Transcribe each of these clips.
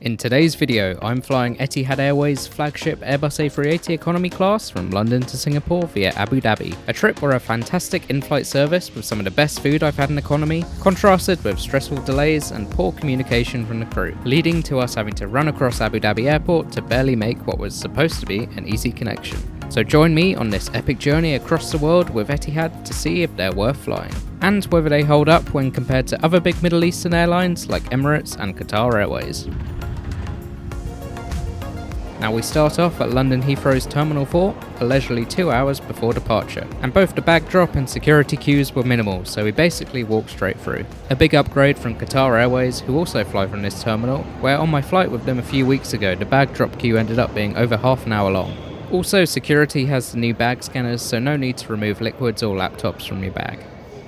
In today's video, I'm flying Etihad Airways' flagship Airbus A380 economy class from London to Singapore via Abu Dhabi, a trip where a fantastic in-flight service with some of the best food I've had in economy, contrasted with stressful delays and poor communication from the crew, leading to us having to run across Abu Dhabi airport to barely make what was supposed to be an easy connection. So join me on this epic journey across the world with Etihad to see if they're worth flying, and whether they hold up when compared to other big Middle Eastern airlines like Emirates and Qatar Airways. Now we start off at London Heathrow's Terminal 4, a leisurely 2 hours before departure, and both the bag drop and security queues were minimal, so we basically walked straight through. A big upgrade from Qatar Airways, who also fly from this terminal, where on my flight with them a few weeks ago the bag drop queue ended up being over half an hour long. Also, security has the new bag scanners, so no need to remove liquids or laptops from your bag.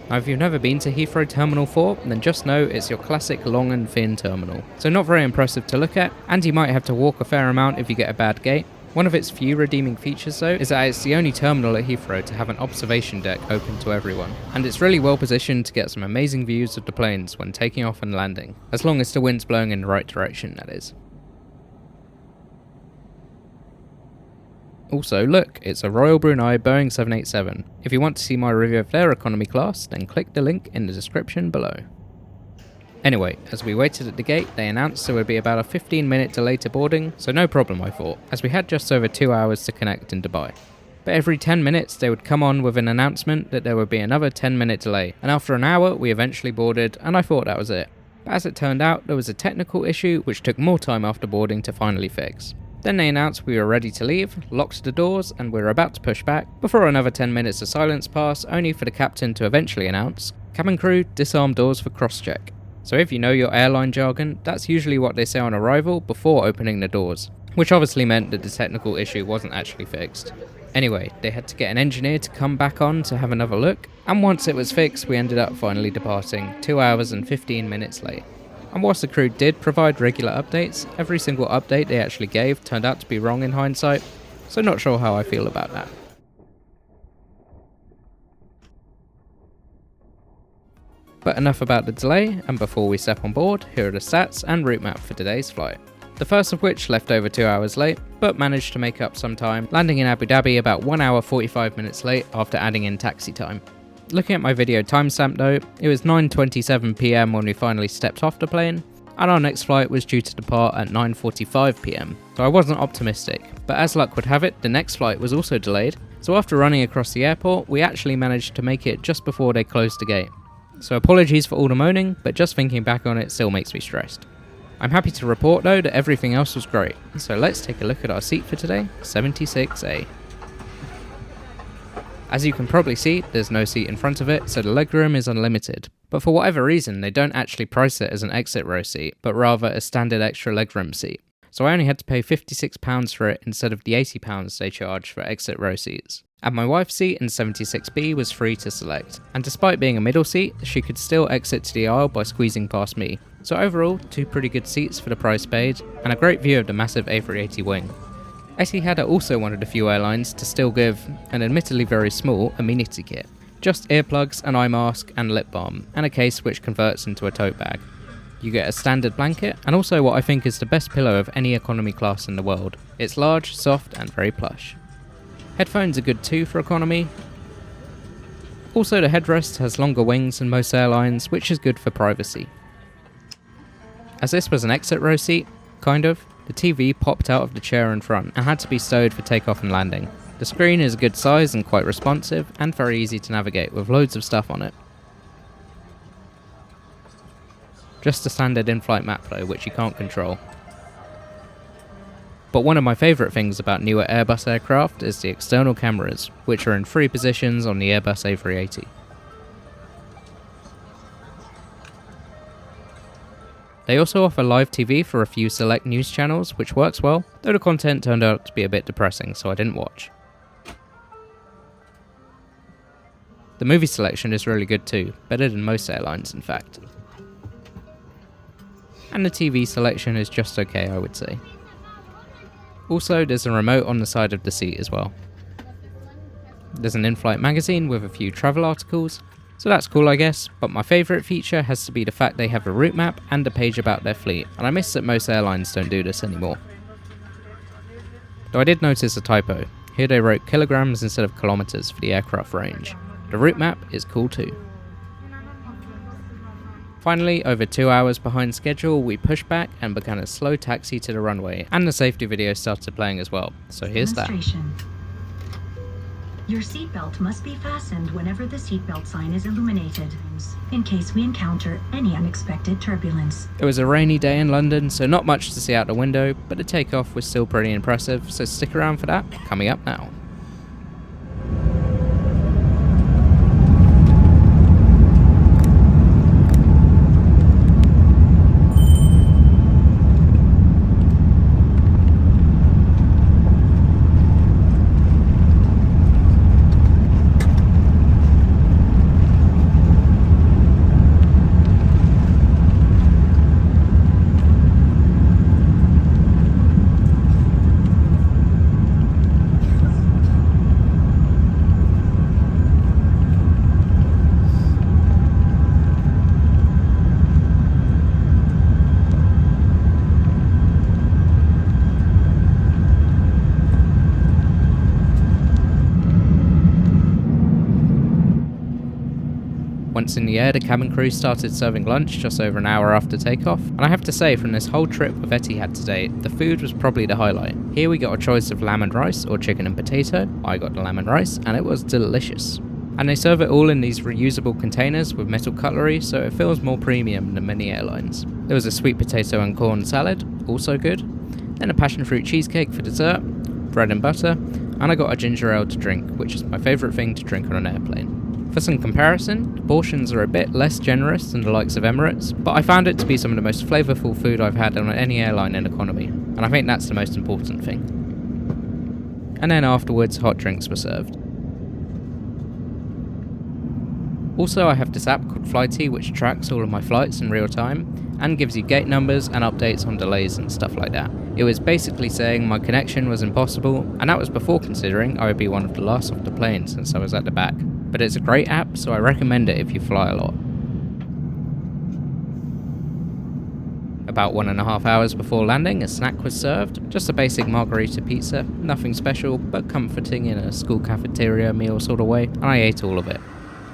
Now if you've never been to Heathrow Terminal 4, then just know it's your classic long and thin terminal. So not very impressive to look at, and you might have to walk a fair amount if you get a bad gate. One of its few redeeming features though is that it's the only terminal at Heathrow to have an observation deck open to everyone. And it's really well positioned to get some amazing views of the planes when taking off and landing, as long as the wind's blowing in the right direction, that is. Also, look, it's a Royal Brunei Boeing 787. If you want to see my review of their economy class, then click the link in the description below. Anyway, as we waited at the gate, they announced there would be about a 15-minute delay to boarding, so no problem I thought, as we had just over 2 hours to connect in Dubai. But every 10 minutes they would come on with an announcement that there would be another 10-minute delay, and after an hour we eventually boarded, and I thought that was it. But as it turned out, there was a technical issue which took more time after boarding to finally fix. Then they announced we were ready to leave, locked the doors, and we were about to push back, before another 10 minutes of silence passed, only for the captain to eventually announce, "Cabin crew, disarm doors for cross-check." So if you know your airline jargon, that's usually what they say on arrival before opening the doors, which obviously meant that the technical issue wasn't actually fixed. Anyway, they had to get an engineer to come back on to have another look, and once it was fixed we ended up finally departing, 2 hours and 15 minutes late. And whilst the crew did provide regular updates, every single update they actually gave turned out to be wrong in hindsight, so not sure how I feel about that. But enough about the delay, and before we step on board, here are the stats and route map for today's flight. The first of which left over 2 hours late, but managed to make up some time, landing in Abu Dhabi about 1 hour 45 minutes late after adding in taxi time. Looking at my video timestamp though, it was 9:27 PM when we finally stepped off the plane, and our next flight was due to depart at 9:45 PM, so I wasn't optimistic, but as luck would have it, the next flight was also delayed, so after running across the airport, we actually managed to make it just before they closed the gate. So apologies for all the moaning, but just thinking back on it still makes me stressed. I'm happy to report though that everything else was great, so let's take a look at our seat for today, 76A. As you can probably see, there's no seat in front of it, so the legroom is unlimited. But for whatever reason, they don't actually price it as an exit row seat, but rather a standard extra legroom seat. So I only had to pay £56 for it instead of the £80 they charge for exit row seats. And my wife's seat in 76B was free to select, and despite being a middle seat, she could still exit to the aisle by squeezing past me. So overall, 2 pretty good seats for the price paid, and a great view of the massive A380 wing. Etihad are also one of the few airlines to still give an admittedly very small amenity kit. Just earplugs, an eye mask and lip balm, and a case which converts into a tote bag. You get a standard blanket, and also what I think is the best pillow of any economy class in the world. It's large, soft and very plush. Headphones are good too for economy. Also the headrest has longer wings than most airlines, which is good for privacy. As this was an exit row seat, kind of, the TV popped out of the chair in front and had to be stowed for takeoff and landing. The screen is a good size and quite responsive, and very easy to navigate with loads of stuff on it. Just a standard in-flight map though, which you can't control. But one of my favourite things about newer Airbus aircraft is the external cameras, which are in 3 positions on the Airbus A380. They also offer live TV for a few select news channels, which works well, though the content turned out to be a bit depressing, so I didn't watch. The movie selection is really good too, better than most airlines in fact. And the TV selection is just okay, I would say. Also, there's a remote on the side of the seat as well. There's an in-flight magazine with a few travel articles, So that's cool, I guess, but my favourite feature has to be the fact they have a route map and a page about their fleet, and I miss that most airlines don't do this anymore. Though I did notice a typo. Here they wrote kilograms instead of kilometres for the aircraft range. The route map is cool too. Finally, over 2 hours behind schedule, we pushed back and began a slow taxi to the runway, and the safety video started playing as well, so here's that. Your seatbelt must be fastened whenever the seatbelt sign is illuminated, in case we encounter any unexpected turbulence. It was a rainy day in London, so not much to see out the window, but the takeoff was still pretty impressive, so stick around for that, coming up now. Once in the air, the cabin crew started serving lunch just over an hour after takeoff, and I have to say, from this whole trip with Etihad today, the food was probably the highlight. Here we got a choice of lamb and rice or chicken and potato. I got the lamb and rice, and it was delicious. And they serve it all in these reusable containers with metal cutlery, so it feels more premium than many airlines. There was a sweet potato and corn salad, also good, then a passion fruit cheesecake for dessert, bread and butter, and I got a ginger ale to drink, which is my favourite thing to drink on an airplane. For some comparison, the portions are a bit less generous than the likes of Emirates, but I found it to be some of the most flavourful food I've had on any airline in economy, and I think that's the most important thing. And then afterwards, hot drinks were served. Also, I have this app called Flighty which tracks all of my flights in real time, and gives you gate numbers and updates on delays and stuff like that. It was basically saying my connection was impossible, and that was before considering I would be one of the last off the plane since I was at the back. But it's a great app, so I recommend it if you fly a lot. About 1.5 hours before landing, a snack was served, just a basic margarita pizza, nothing special, but comforting in a school cafeteria meal sort of way, and I ate all of it.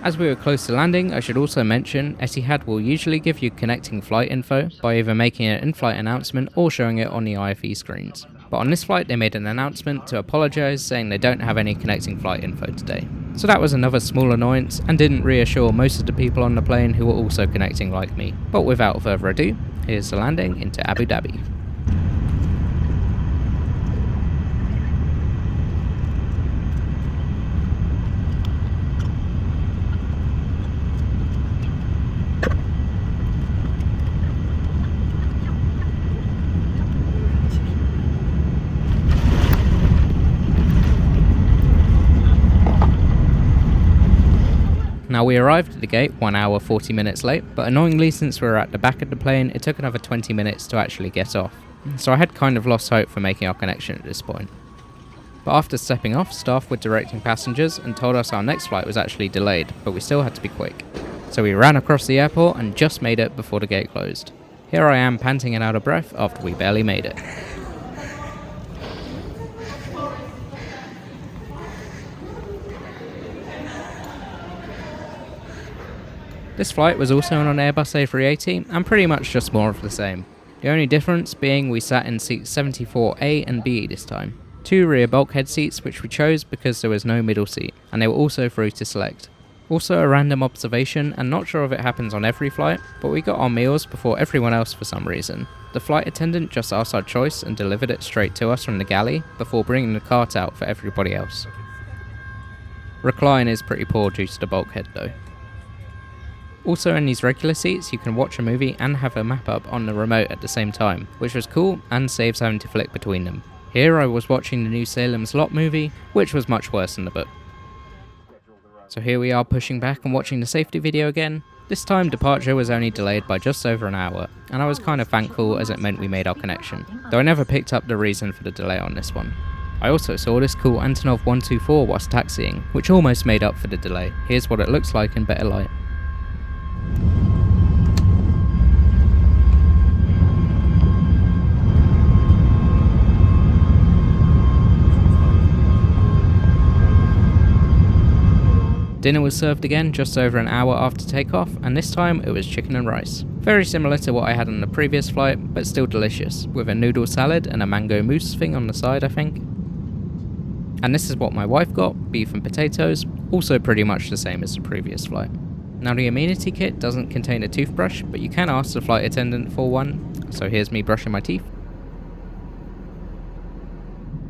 As we were close to landing, I should also mention, Etihad will usually give you connecting flight info by either making an in-flight announcement or showing it on the IFE screens. But on this flight they made an announcement to apologise, saying they don't have any connecting flight info today. So that was another small annoyance and didn't reassure most of the people on the plane who were also connecting like me. But without further ado, here's the landing into Abu Dhabi. Now we arrived at the gate 1 hour 40 minutes late, but annoyingly since we were at the back of the plane it took another 20 minutes to actually get off. So I had kind of lost hope for making our connection at this point. But after stepping off, staff were directing passengers and told us our next flight was actually delayed, but we still had to be quick. So we ran across the airport and just made it before the gate closed. Here I am panting and out of breath after we barely made it. This flight was also on an Airbus A380 and pretty much just more of the same. The only difference being we sat in seats 74A and B this time. 2 rear bulkhead seats which we chose because there was no middle seat, and they were also free to select. Also a random observation, and not sure if it happens on every flight, but we got our meals before everyone else for some reason. The flight attendant just asked our choice and delivered it straight to us from the galley before bringing the cart out for everybody else. Recline is pretty poor due to the bulkhead though. Also in these regular seats you can watch a movie and have a map up on the remote at the same time, which was cool and saves having to flick between them. Here I was watching the new Salem's Lot movie, which was much worse than the book. So here we are pushing back and watching the safety video again. This time departure was only delayed by just over an hour, and I was kind of thankful as it meant we made our connection, though I never picked up the reason for the delay on this one. I also saw this cool Antonov 124 whilst taxiing, which almost made up for the delay. Here's what it looks like in better light. Dinner was served again just over an hour after takeoff, and this time it was chicken and rice. Very similar to what I had on the previous flight, but still delicious, with a noodle salad and a mango mousse thing on the side, I think. And this is what my wife got, beef and potatoes, also pretty much the same as the previous flight. Now the amenity kit doesn't contain a toothbrush, but you can ask the flight attendant for one, so here's me brushing my teeth.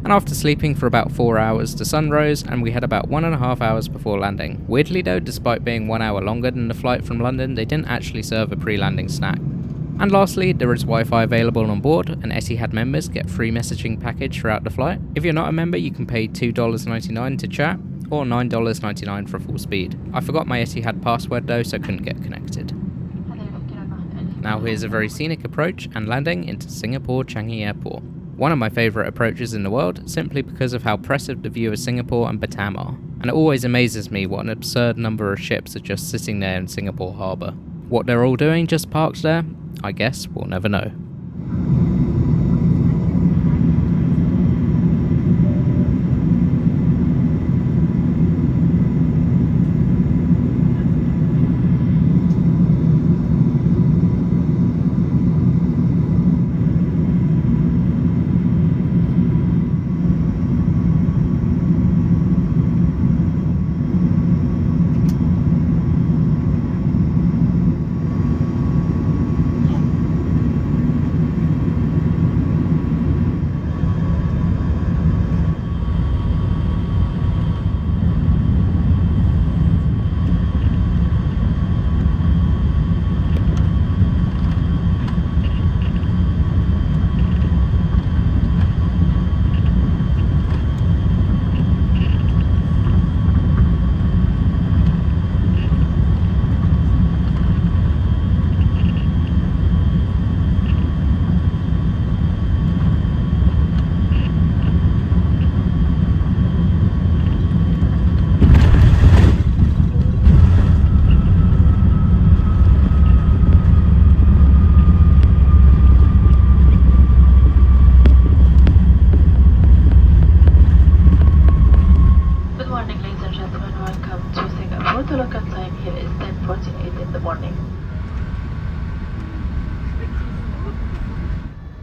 And after sleeping for about 4 hours, the sun rose and we had about 1.5 hours before landing. Weirdly though, despite being 1 hour longer than the flight from London, they didn't actually serve a pre-landing snack. And lastly, there is Wi-Fi available on board, and Etihad members get free messaging package throughout the flight. If you're not a member, you can pay $2.99 to chat, or $9.99 for full speed. I forgot my Etihad password though, so couldn't get connected. Now here's a very scenic approach and landing into Singapore Changi Airport. One of my favourite approaches in the world, simply because of how impressive the view of Singapore and Batam are. And it always amazes me what an absurd number of ships are just sitting there in Singapore harbour. What they're all doing just parked there? I guess we'll never know.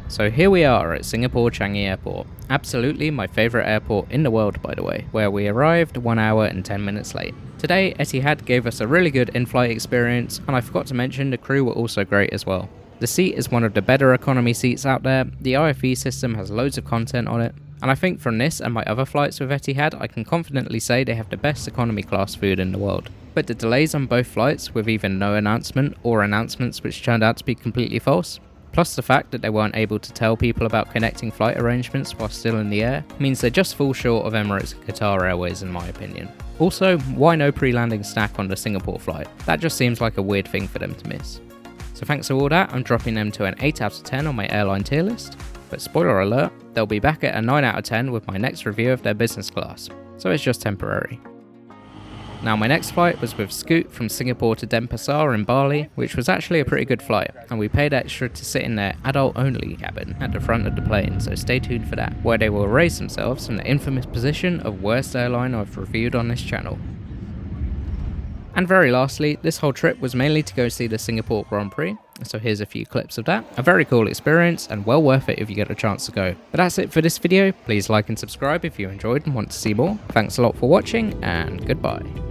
So here we are at Singapore Changi Airport. Absolutely my favourite airport in the world, by the way, where we arrived 1 hour and 10 minutes late. Today, Etihad gave us a really good in-flight experience, and I forgot to mention the crew were also great as well. The seat is one of the better economy seats out there, the IFE system has loads of content on it, and I think from this and my other flights with Etihad, I can confidently say they have the best economy class food in the world. But the delays on both flights, with either no announcement or announcements which turned out to be completely false, plus the fact that they weren't able to tell people about connecting flight arrangements while still in the air, means they just fall short of Emirates and Qatar Airways in my opinion. Also, why no pre-landing snack on the Singapore flight? That just seems like a weird thing for them to miss. So thanks for all that, I'm dropping them to an 8 out of 10 on my airline tier list, but spoiler alert, they'll be back at a 9 out of 10 with my next review of their business class, so it's just temporary. Now my next flight was with Scoot from Singapore to Denpasar in Bali, which was actually a pretty good flight, and we paid extra to sit in their adult only cabin at the front of the plane, so stay tuned for that, where they will raise themselves from the infamous position of worst airline I've reviewed on this channel. And very lastly, this whole trip was mainly to go see the Singapore Grand Prix, so here's a few clips of that. A very cool experience and well worth it if you get a chance to go. But that's it for this video, please like and subscribe if you enjoyed and want to see more. Thanks a lot for watching, and goodbye.